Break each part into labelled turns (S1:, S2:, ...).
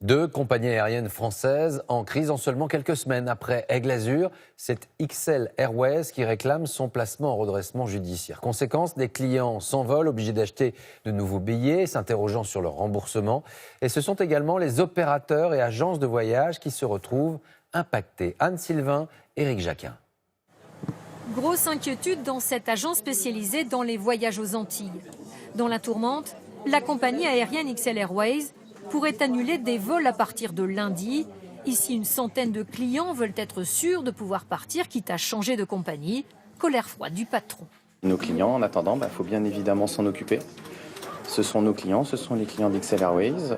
S1: Deux compagnies aériennes françaises en crise en seulement quelques semaines. Après Aigle Azur, c'est XL Airways qui réclame son placement en redressement judiciaire. Conséquence, des clients s'envolent, obligés d'acheter de nouveaux billets, s'interrogeant sur leur remboursement. Et ce sont également les opérateurs et agences de voyage qui se retrouvent impactés. Anne Sylvain, Éric Jacquin.
S2: Grosse inquiétude dans cette agence spécialisée dans les voyages aux Antilles. Dans la tourmente, la compagnie aérienne XL Airways pourrait annuler des vols à partir de lundi. Ici, une centaine de clients veulent être sûrs de pouvoir partir, quitte à changer de compagnie. Colère froide du patron.
S3: Nos clients, en attendant, faut bien évidemment s'en occuper. Ce sont nos clients, ce sont les clients d'XL Airways.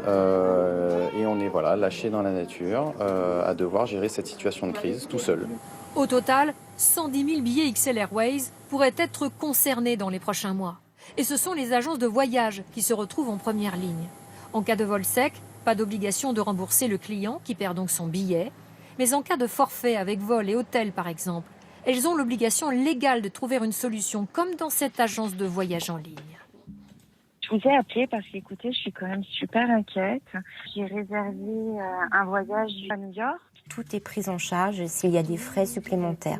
S3: Et on est lâchés dans la nature à devoir gérer cette situation de crise tout seul.
S2: Au total, 110 000 billets XL Airways pourraient être concernés dans les prochains mois. Et ce sont les agences de voyage qui se retrouvent en première ligne. En cas de vol sec, pas d'obligation de rembourser le client qui perd donc son billet. Mais en cas de forfait avec vol et hôtel par exemple, elles ont l'obligation légale de trouver une solution comme dans cette agence de voyage en ligne.
S4: Je vous ai appelé parce que, écoutez, je suis quand même super inquiète. J'ai réservé un voyage à New York.
S5: Tout est pris en charge s'il y a des frais supplémentaires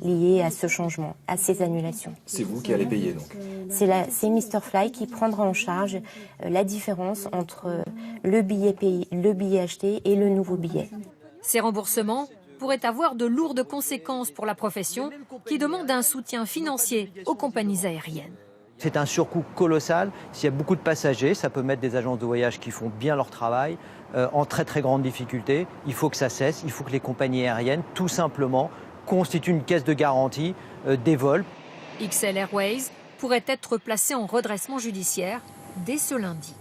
S5: liés à ce changement, à ces annulations.
S6: C'est vous qui allez payer donc?
S5: C'est Mr Fly qui prendra en charge la différence entre le billet payé, le billet acheté et le nouveau billet.
S2: Ces remboursements pourraient avoir de lourdes conséquences pour la profession qui demande un soutien financier aux compagnies aériennes.
S7: C'est un surcoût colossal. S'il y a beaucoup de passagers, ça peut mettre des agences de voyage qui font bien leur travail en très très grande difficulté. Il faut que ça cesse, il faut que les compagnies aériennes, tout simplement, constituent une caisse de garantie des vols.
S2: XL Airways pourrait être placé en redressement judiciaire dès ce lundi.